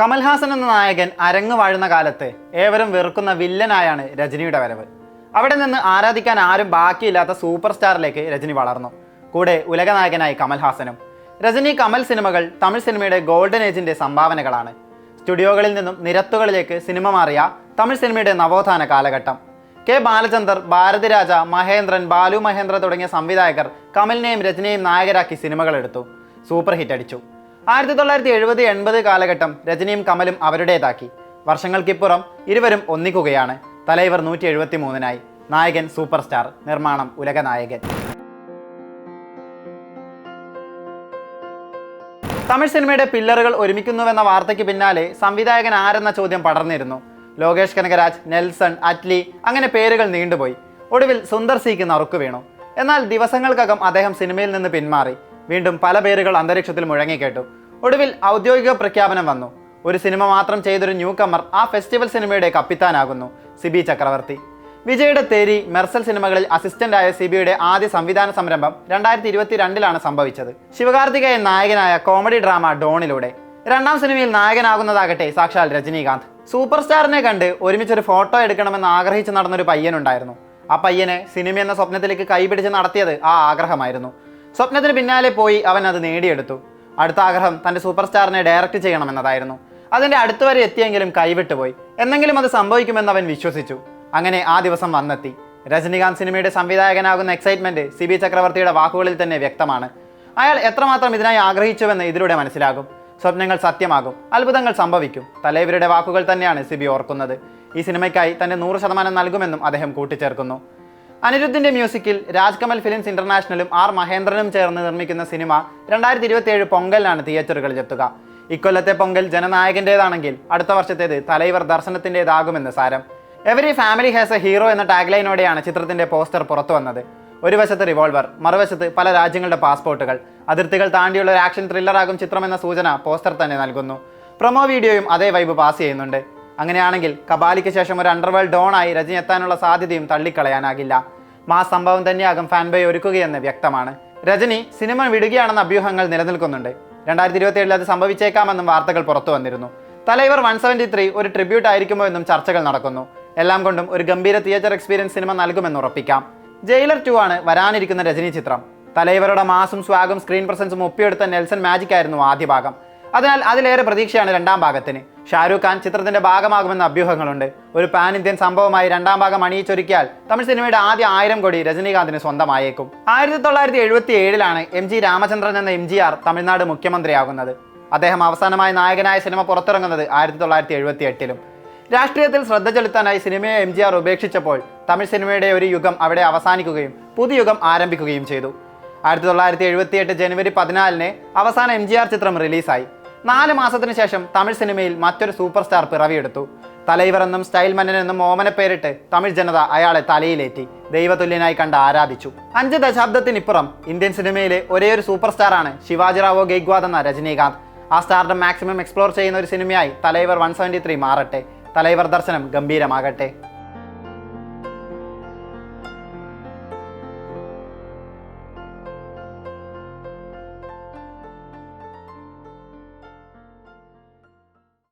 കമൽഹാസൻ എന്ന നായകൻ അരങ്ങ് വാഴുന്ന കാലത്ത് ഏവരും വെറുക്കുന്ന വില്ലനായാണ് രജനിയുടെ വരവ്. അവിടെ നിന്ന് ആരാധിക്കാൻ ആരും ബാക്കിയില്ലാത്ത സൂപ്പർ സ്റ്റാറിലേക്ക് രജനി വളർന്നു. കൂടെ ഉലകനായകനായി കമൽഹാസനും. രജനി കമൽ സിനിമകൾ തമിഴ് സിനിമയുടെ ഗോൾഡൻ ഏജിന്റെ സംഭാവനകളാണ്. സ്റ്റുഡിയോകളിൽ നിന്നും നിരത്തുകളിലേക്ക് സിനിമ മാറിയ തമിഴ് സിനിമയുടെ നവോത്ഥാന കാലഘട്ടം. കെ ബാലചന്ദർ, ഭാരതിരാജ, മഹേന്ദ്രൻ, ബാലു മഹേന്ദ്ര തുടങ്ങിയ സംവിധായകർ കമലിനെയും രജനിയെയും നായകരാക്കി സിനിമകൾ എടുത്തു. സൂപ്പർ ഹിറ്റ് അടിച്ചു. 1970-80 കാലഘട്ടം രജനിയും കമലും അവരുടേതാക്കി. വർഷങ്ങൾക്കിപ്പുറം ഇരുവരും ഒന്നിക്കുകയാണ്. തലൈവർ 173-നായി. നായകൻ സൂപ്പർ സ്റ്റാർ, നിർമ്മാണം ഉലകനായകൻ. തമിഴ് സിനിമയുടെ പില്ലറുകൾ ഒരുമിക്കുന്നുവെന്ന വാർത്തയ്ക്ക് പിന്നാലെ സംവിധായകൻ ആരെന്ന ചോദ്യം പടർന്നിരുന്നു. ലോകേഷ് കനകരാജ്, നെൽസൺ, അറ്റ്ലി, അങ്ങനെ പേരുകൾ നീണ്ടുപോയി. ഒടുവിൽ സുന്ദർ സിക്ക് നറുക്കു വീണു. എന്നാൽ ദിവസങ്ങൾക്കകം അദ്ദേഹം സിനിമയിൽ നിന്ന് പിന്മാറി. വീണ്ടും പല പേരുകൾ അന്തരീക്ഷത്തിൽ മുഴങ്ങിക്കേട്ടു. ഒടുവിൽ ഔദ്യോഗിക പ്രഖ്യാപനം വന്നു. ഒരു സിനിമ മാത്രം ചെയ്തൊരു ന്യൂ കമ്മർ ആ ഫെസ്റ്റിവൽ സിനിമയുടെ കപ്പിത്താനാകുന്നു, സിബി ചക്രവർത്തി. വിജയുടെ തേരി, മെർസൽ സിനിമകളിൽ അസിസ്റ്റന്റായ സിബിയുടെ ആദ്യ സംവിധാന സംരംഭം 2022-ലാണ് സംഭവിച്ചത്. ശിവകാർത്തികേയൻ നായകനായ കോമഡി ഡ്രാമ ഡോണിലൂടെ. രണ്ടാം സിനിമയിൽ നായകനാകുന്നതാകട്ടെ സാക്ഷാൽ രജനീകാന്ത്. സൂപ്പർ സ്റ്റാറിനെ കണ്ട് ഒരുമിച്ചൊരു ഫോട്ടോ എടുക്കണമെന്ന് ആഗ്രഹിച്ച് നടന്നൊരു പയ്യനുണ്ടായിരുന്നു. ആ പയ്യനെ സിനിമ എന്ന സ്വപ്നത്തിലേക്ക് കൈപിടിച്ച് നടത്തിയത് ആ ആഗ്രഹമായിരുന്നു. സ്വപ്നത്തിന് പിന്നാലെ പോയി അവൻ അത് നേടിയെടുത്തു. അടുത്ത ആഗ്രഹം തൻ്റെ സൂപ്പർ സ്റ്റാറിനെ ഡയറക്റ്റ് ചെയ്യണമെന്നതായിരുന്നു. അതിൻ്റെ അടുത്തുവരെ എത്തിയെങ്കിലും കൈവിട്ടുപോയി. എന്നെങ്കിലും അത് സംഭവിക്കുമെന്ന് അവൻ വിശ്വസിച്ചു. അങ്ങനെ ആ ദിവസം വന്നെത്തി. രജനീകാന്ത് സിനിമയുടെ സംവിധായകനാകുന്ന എക്സൈറ്റ്മെന്റ് സിബി ചക്രവർത്തിയുടെ വാക്കുകളിൽ തന്നെ വ്യക്തമാണ്. അയാൾ എത്രമാത്രം ഇതിനായി ആഗ്രഹിച്ചുവെന്ന് ഇതിലൂടെ മനസ്സിലാകും. സ്വപ്നങ്ങൾ സത്യമാകും, അത്ഭുതങ്ങൾ സംഭവിക്കും. തലൈവരുടെ വാക്കുകൾ തന്നെയാണ് സിബി ഓർക്കുന്നത്. ഈ സിനിമയ്ക്കായി തന്റെ 100% നൽകുമെന്നും അദ്ദേഹം കൂട്ടിച്ചേർക്കുന്നു. അനിരുദ്ധിന്റെ മ്യൂസിക്കിൽ രാജ്കമൽ ഫിലിംസ് ഇന്റർനാഷണലും ആർ മഹേന്ദ്രനും ചേർന്ന് നിർമ്മിക്കുന്ന സിനിമ 2027 പൊങ്കലിനാണ് തിയേറ്ററുകളിലെത്തുക. ഇക്കൊല്ലത്തെ പൊങ്കൽ ജനനായകന്റേതാണെങ്കിൽ അടുത്ത വർഷത്തേത് തലൈവർ ദർശനത്തിൻ്റെതാകുമെന്ന് സാരം. Every family has A hero എന്ന ടാഗ്ലൈനോടെയാണ് ചിത്രത്തിന്റെ പോസ്റ്റർ പുറത്തു വന്നത്. ഒരു വശത്ത് റിവോൾവർ, മറുവശത്ത് പല രാജ്യങ്ങളുടെ പാസ്പോർട്ടുകൾ. അതിർത്തികൾ താണ്ടിയുള്ള ഒരു ആക്ഷൻ ത്രില്ലറാകും ചിത്രമെന്ന സൂചന പോസ്റ്റർ തന്നെ നൽകുന്നു. പ്രൊമോ വീഡിയോയും അതേ വൈബ് പാസ് ചെയ്യുന്നുണ്ട്. അങ്ങനെയാണെങ്കിൽ കബാലിക്ക് ശേഷം ഒരു അണ്ടർവേൾഡ് ഡോണായി രജനി എത്താനുള്ള സാധ്യതയും തള്ളിക്കളയാനാകില്ല. മാസ് സംഭവം തന്നെയാകും ഫാൻബോയ് ഒരുക്കുകയെന്ന് വ്യക്തമാണ്. രജനി സിനിമ വിടുകയാണെന്ന അഭ്യൂഹങ്ങൾ നിലനിൽക്കുന്നുണ്ട്. 2027 അത് സംഭവിച്ചേക്കാമെന്നും വാർത്തകൾ പുറത്തു വന്നിരുന്നു. തലൈവർ 173 ഒരു ട്രിബ്യൂട്ട് ആയിരിക്കുമോ എന്നും ചർച്ചകൾ നടക്കുന്നു. എല്ലാം കൊണ്ടും ഒരു ഗംഭീര തിയേറ്റർ എക്സ്പീരിയൻസ് സിനിമ നൽകുമെന്ന് ഉറപ്പിക്കാം. ജയിലർ 2 ആണ് വരാനിരിക്കുന്ന രജനി ചിത്രം. തലൈവരുടെ മാസും സ്വാഗും സ്ക്രീൻ പ്രസൻസും ഒപ്പിയെടുത്ത നെൽസൺ മാജിക് ആയിരുന്നു ആദ്യ ഭാഗം. അതിനാൽ അതിലേറെ പ്രതീക്ഷയാണ് രണ്ടാം ഭാഗത്തിന്. ഷാരൂഖ് ഖാൻ ചിത്രത്തിന്റെ ഭാഗമാകുമെന്ന അഭ്യൂഹങ്ങളുണ്ട്. ഒരു പാൻ ഇന്ത്യൻ സംഭവമായി രണ്ടാം ഭാഗം അണിയിച്ചൊരുക്കിയാൽ തമിഴ് സിനിമയുടെ ആദ്യ 1000 കോടി രജനീകാന്തിന് സ്വന്തമായേക്കും. 1977-ലാണ് MG രാമചന്ദ്രൻ എന്ന MGR തമിഴ്നാട് മുഖ്യമന്ത്രിയാകുന്നത്. അദ്ദേഹം അവസാനമായി നായകനായ സിനിമ പുറത്തിറങ്ങുന്നത് 1978-ലും. രാഷ്ട്രീയത്തിൽ ശ്രദ്ധ ചെലുത്താനായി സിനിമയെ MGR ഉപേക്ഷിച്ചപ്പോൾ തമിഴ് സിനിമയുടെ ഒരു യുഗം അവിടെ അവസാനിക്കുകയും പുതുയുഗം ആരംഭിക്കുകയും ചെയ്തു. 1978 ജനുവരി 14-ന് അവസാന MGR ചിത്രം റിലീസായി. 4 മാസത്തിന് ശേഷം തമിഴ് സിനിമയിൽ മറ്റൊരു സൂപ്പർ സ്റ്റാർ പിറവിയെടുത്തു. തലൈവർ എന്നും സ്റ്റൈൽ മന്നൻ എന്നും ഓമന പേരിട്ട് തമിഴ് ജനത അയാളെ തലയിലേറ്റി ദൈവതുല്യനായി കണ്ട് ആരാധിച്ചു. 5 ദശാബ്ദത്തിനിപ്പുറം ഇന്ത്യൻ സിനിമയിലെ ഒരേയൊരു സൂപ്പർ സ്റ്റാറാണ് ശിവാജിറാവോ ഗെയ്ക്വാദ് എന്ന രജനീകാന്ത്. ആ സ്റ്റാറിന്റെ മാക്സിമം എക്സ്പ്ലോർ ചെയ്യുന്ന ഒരു സിനിമയായി തലൈവർ 173 മാറട്ടെ. തലൈവർ ദർശനം ഗംഭീരമാകട്ടെ.